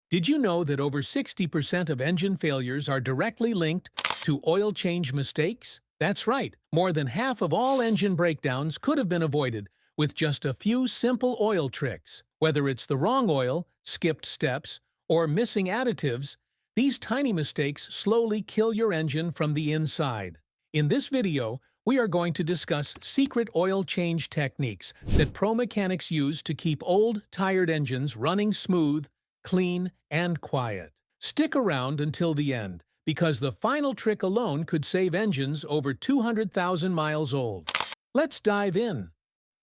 Did you know that over 60% of engine failures are directly linked to oil change mistakes? That's right, more than half of all engine breakdowns could have been avoided with just a few simple oil tricks. Whether it's the wrong oil, skipped steps, or missing additives, these tiny mistakes slowly kill your engine from the inside. In this video, we are going to discuss secret oil change techniques that pro mechanics use to keep old, tired engines running smooth, clean, and quiet. Stick around until the end, because the final trick alone could save engines over 200,000 miles old. Let's dive in.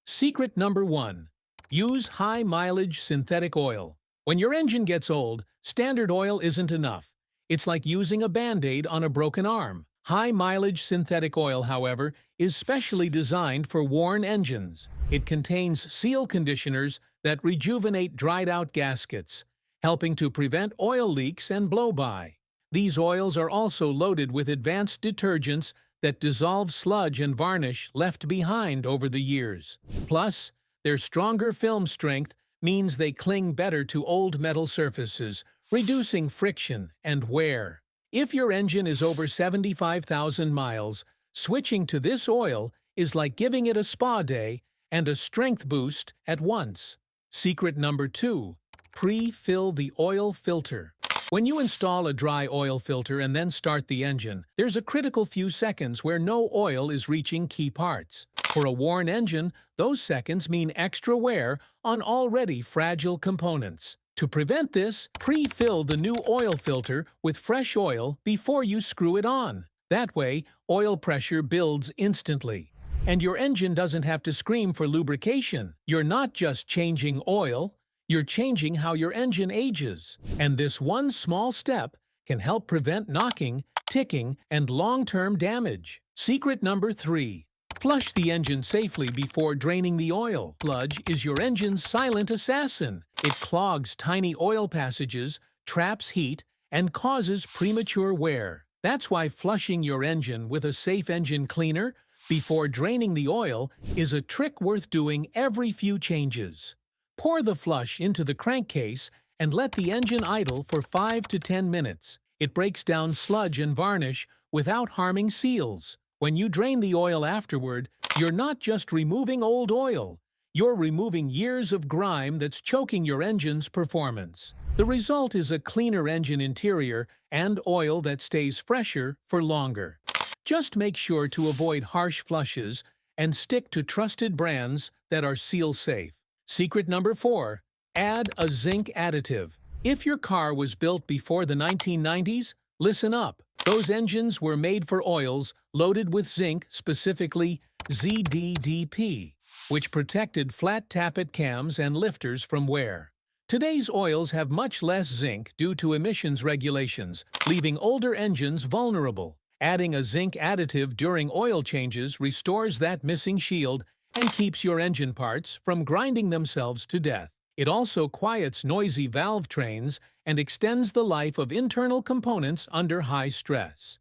Secret number 1. Use high-mileage synthetic oil. When your engine gets old, standard oil isn't enough. It's like using a Band-Aid on a broken arm. High-mileage synthetic oil, however, is specially designed for worn engines. It contains seal conditioners that rejuvenate dried-out gaskets, helping to prevent oil leaks and blow-by. These oils are also loaded with advanced detergents that dissolve sludge and varnish left behind over the years. Plus, their stronger film strength means they cling better to old metal surfaces, reducing friction and wear. If your engine is over 75,000 miles, switching to this oil is like giving it a spa day and a strength boost at once. Secret number 2. Pre-fill the oil filter. When you install a dry oil filter and then start the engine, there's a critical few seconds where no oil is reaching key parts. For a worn engine, those seconds mean extra wear on already fragile components. To prevent this, pre-fill the new oil filter with fresh oil before you screw it on. That way, oil pressure builds instantly, and your engine doesn't have to scream for lubrication. You're not just changing oil, you're changing how your engine ages. And this one small step can help prevent knocking, ticking, and long-term damage. Secret number 3. Flush the engine safely before draining the oil. Sludge is your engine's silent assassin. It clogs tiny oil passages, traps heat, and causes premature wear. That's why flushing your engine with a safe engine cleaner before draining the oil is a trick worth doing every few changes. Pour the flush into the crankcase and let the engine idle for 5 to 10 minutes. It breaks down sludge and varnish without harming seals. When you drain the oil afterward, you're not just removing old oil, you're removing years of grime that's choking your engine's performance. The result is a cleaner engine interior and oil that stays fresher for longer. Just make sure to avoid harsh flushes and stick to trusted brands that are seal-safe. Secret number 4. Add a zinc additive. If your car was built before the 1990s, listen up. Those engines were made for oils loaded with zinc, specifically ZDDP, which protected flat tappet cams and lifters from wear. Today's oils have much less zinc due to emissions regulations, leaving older engines vulnerable. Adding a zinc additive during oil changes restores that missing shield and keeps your engine parts from grinding themselves to death. It also quiets noisy valve trains and extends the life of internal components under high stress.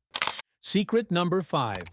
Secret number 5.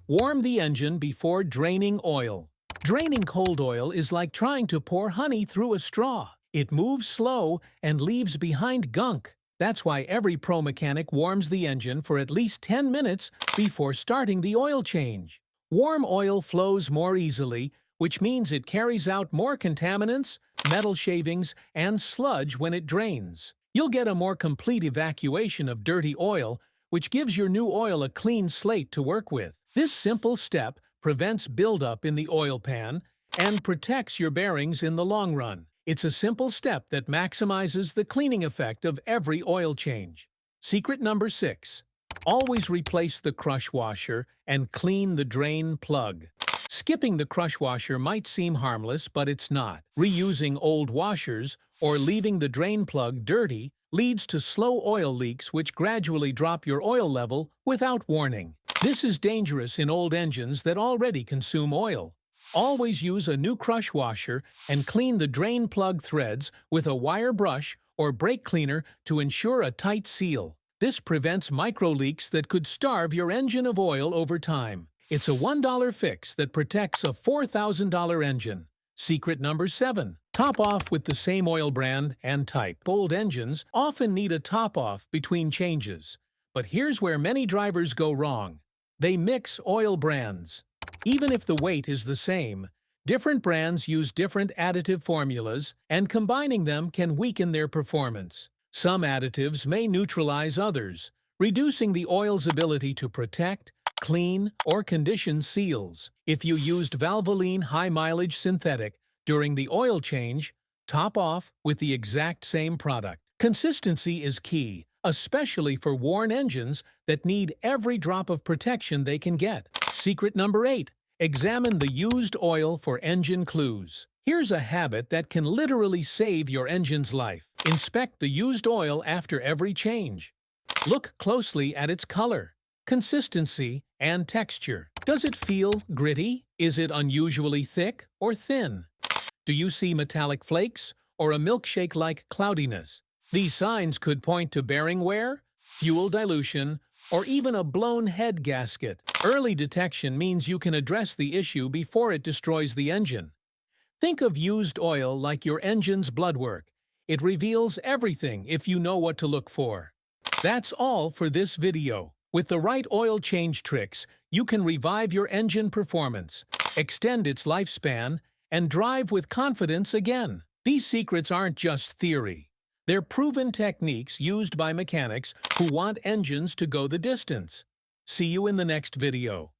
Warm the engine before draining oil. Draining cold oil is like trying to pour honey through a straw. It moves slow and leaves behind gunk. That's why every pro mechanic warms the engine for at least 10 minutes before starting the oil change. Warm oil flows more easily, which means it carries out more contaminants, metal shavings, and sludge when it drains. You'll get a more complete evacuation of dirty oil, which gives your new oil a clean slate to work with. This simple step prevents buildup in the oil pan and protects your bearings in the long run. It's a simple step that maximizes the cleaning effect of every oil change. Secret number 6. Always replace the crush washer and clean the drain plug. Skipping the crush washer might seem harmless, but it's not. Reusing old washers or leaving the drain plug dirty leads to slow oil leaks which gradually drop your oil level without warning. This is dangerous in old engines that already consume oil. Always use a new crush washer and clean the drain plug threads with a wire brush or brake cleaner to ensure a tight seal. This prevents micro-leaks that could starve your engine of oil over time. It's a $1 fix that protects a $4,000 engine. Secret number 7. Top off with the same oil brand and type. Old engines often need a top off between changes. But here's where many drivers go wrong. They mix oil brands. Even if the weight is the same, different brands use different additive formulas, and combining them can weaken their performance. Some additives may neutralize others, reducing the oil's ability to protect, clean, or condition seals. If you used Valvoline high-mileage synthetic during the oil change, top off with the exact same product. Consistency is key, especially for worn engines that need every drop of protection they can get. Secret number 8. Examine the used oil for engine clues. Here's a habit that can literally save your engine's life. Inspect the used oil after every change. Look closely at its color, consistency, and texture. Does it feel gritty? Is it unusually thick or thin? Do you see metallic flakes or a milkshake-like cloudiness? These signs could point to bearing wear, fuel dilution, or even a blown head gasket. Early detection means you can address the issue before it destroys the engine. Think of used oil like your engine's blood work. It reveals everything if you know what to look for. That's all for this video. With the right oil change tricks, you can revive your engine performance, extend its lifespan, and drive with confidence again. These secrets aren't just theory. They're proven techniques used by mechanics who want engines to go the distance. See you in the next video.